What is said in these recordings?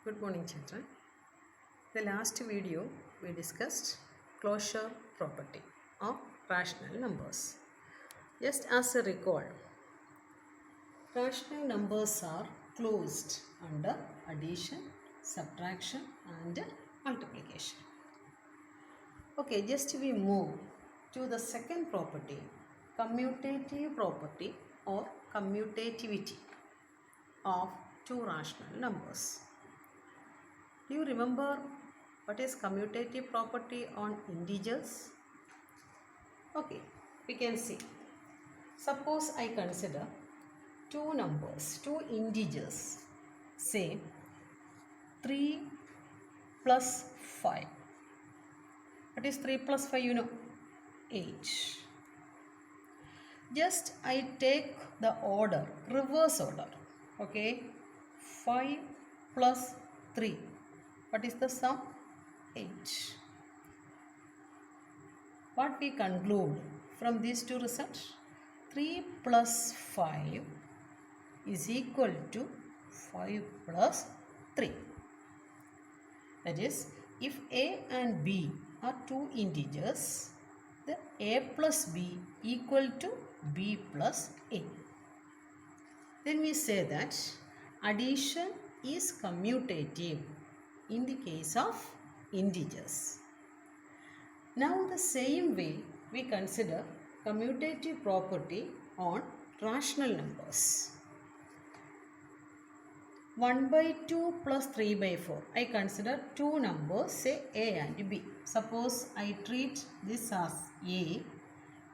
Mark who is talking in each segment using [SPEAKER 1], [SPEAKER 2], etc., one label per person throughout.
[SPEAKER 1] Good morning, children. The last video we discussed closure property of rational numbers. Just as a recall, rational numbers are closed under addition, subtraction and multiplication. Okay, just we move to the second property, commutative property or commutativity of two rational numbers. Do you remember what is commutative property on integers? Okay, we can see. Suppose I consider two numbers, two integers, say 3 plus 5. What is 3 plus 5? You know, 8. Just I take the order, reverse order. Okay, 5 plus 3. What is the sum? 8. What we conclude from these two results? 3 plus 5 is equal to 5 plus 3. That is, if A and B are two integers, then A plus B equal to B plus A. Then we say that addition is commutative in the case of integers. Now the same way we consider commutative property on rational numbers. 1 by 2 plus 3 by 4. I consider two numbers, say A and B. Suppose I treat this as A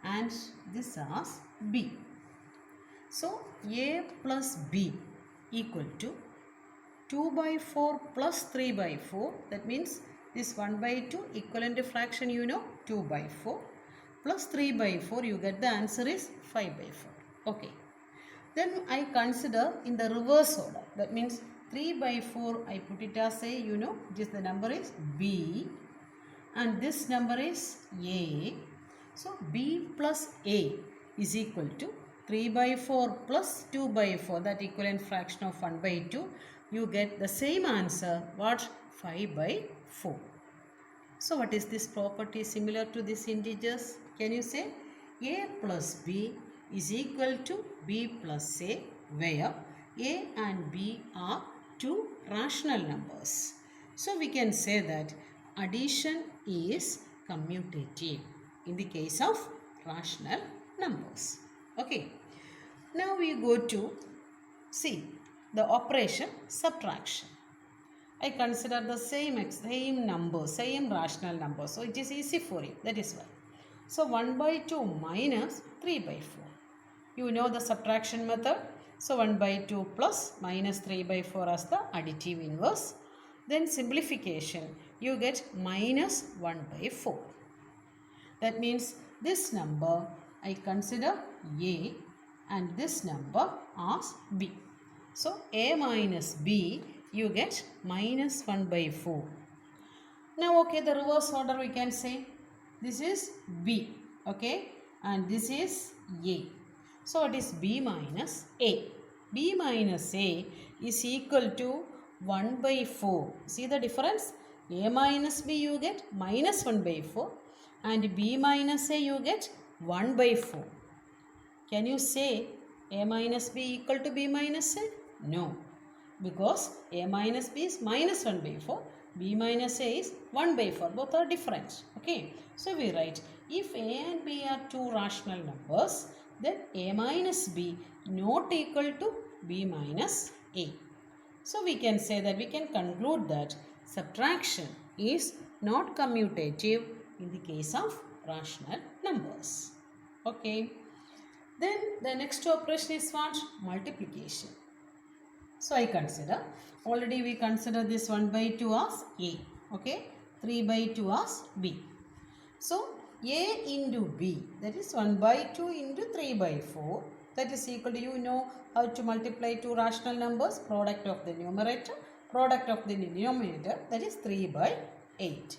[SPEAKER 1] and this as B. So A plus B equal to 2 by 4 plus 3 by 4. That means this 1 by 2 equivalent fraction, you know, 2 by 4 plus 3 by 4, you get the answer is 5 by 4. Okay. Then I consider in the reverse order. That means 3 by 4 I put it as a, you know, just the number is B and this number is A. So B plus A is equal to 3 by 4 plus 2 by 4, that equivalent fraction of 1 by 2. You get the same answer, what? 5 by 4. So what is this property similar to this integers? Can you say A plus B is equal to B plus A, where A and B are two rational numbers. So we can say that addition is commutative in the case of rational numbers. Okay. Now we go to see the operation subtraction. I consider the same number, same rational number. So it is easy for you. That is why. So 1 by 2 minus 3 by 4. You know the subtraction method. So 1 by 2 plus minus 3 by 4 as the additive inverse. Then simplification. You get minus 1 by 4. That means this number I consider A and this number as B. So A minus B, you get minus 1 by 4. Now okay, the reverse order we can say this is B, okay, and this is A. So it is B minus A. B minus A is equal to 1 by 4. See the difference? A minus B you get minus 1 by 4 and B minus A you get 1 by 4. Can you say A minus B equal to B minus A? No, because A minus B is minus 1 by 4, B minus A is 1 by 4. Both are different. Okay, so we write if A and B are two rational numbers, then A minus B not equal to B minus A. So we can say that we can conclude that subtraction is not commutative in the case of rational numbers. Okay. Then the next operation is what? Multiplication. So I consider, already we consider this 1 by 2 as A, okay, 3 by 2 as B. So A into B, that is 1 by 2 into 3 by 4, that is equal to, you know how to multiply two rational numbers, product of the numerator, product of the denominator, that is 3 by 8.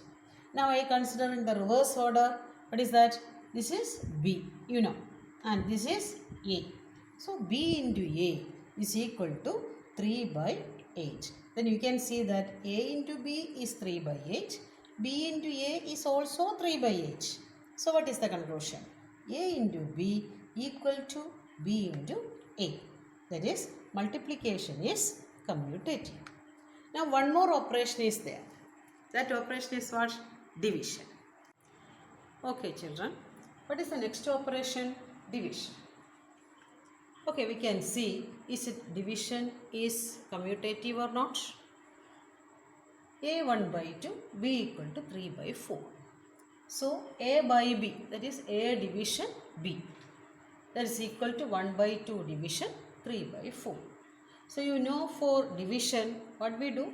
[SPEAKER 1] Now I consider in the reverse order, what is that? This is B, you know, and this is A. So B into A is equal to 3 by 8. then you can see that a into b is 3 by 8, b into a is also 3 by 8. So what is the conclusion? A into b equal to b into a. That is, multiplication is commutative. Now one more operation is there. That operation is what? Division. Okay children, what is the next operation? Division. Okay, we can see, is it division is commutative or not? A 1 by 2, b equal to 3 by 4. So a by b, that is a division b, that is equal to 1 by 2 division 3 by 4. So you know, for division what we do?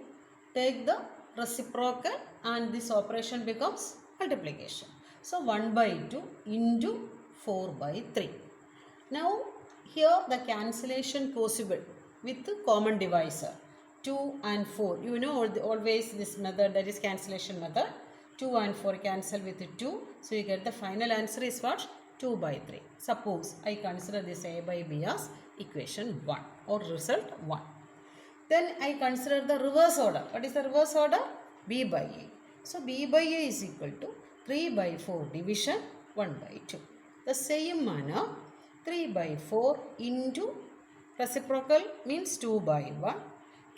[SPEAKER 1] Take the reciprocal and this operation becomes multiplication. So 1 by 2 into 4 by 3. Now here the cancellation possible with the common divisor 2 and 4. You know always this method, that is cancellation method. 2 and 4 cancel with 2. So you get the final answer is what? 2 by 3. Suppose I consider this a by b as equation 1 or result 1. Then I consider the reverse order. What is the reverse order? B by a. So b by a is equal to 3 by 4 division 1 by 2. The same manner, 3 by 4 into reciprocal means 2 by 1.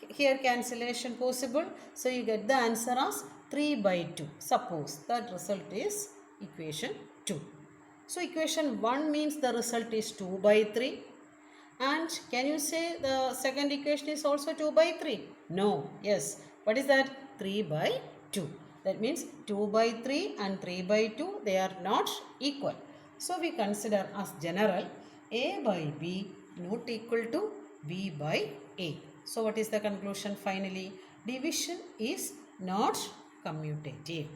[SPEAKER 1] Here cancellation possible. So you get the answer as 3 by 2. Suppose that result is equation 2. So equation 1 means the result is 2 by 3. And can you say the second equation is also 2 by 3? No. Yes. What is that? 3 by 2. That means 2 by 3 and 3 by 2, they are not equal. So we consider as general a by b not equal to b by a. So what is the conclusion finally? Division is not commutative.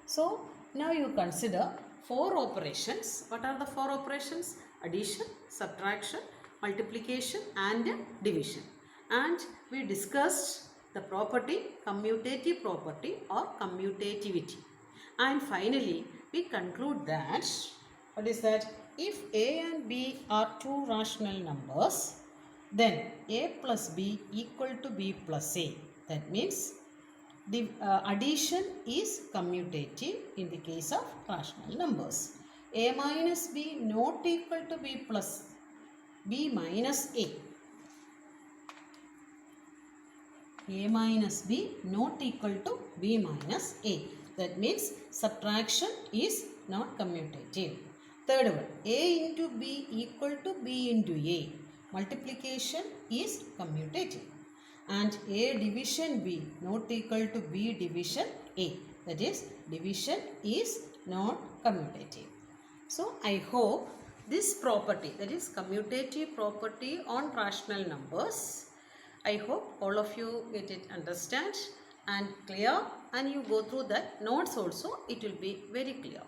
[SPEAKER 1] So now you consider 4 operations. What are the 4 operations? Addition, subtraction, multiplication and division. And we discussed the property, commutative property or commutativity. And finally we conclude that, what is that? If a and b are 2 rational numbers, then a plus b equal to b plus a. That means the addition is commutative in the case of rational numbers. A minus b not equal to b plus b minus a. A minus b not equal to b minus a. That means subtraction is not commutative. Third one, a into b equal to b into a. Multiplication is commutative. And a division b not equal to b division a. That is, division is not commutative. So I hope this property, that is commutative property on rational numbers, I hope all of you get it understand and clear, and you go through that notes also, it will be very clear.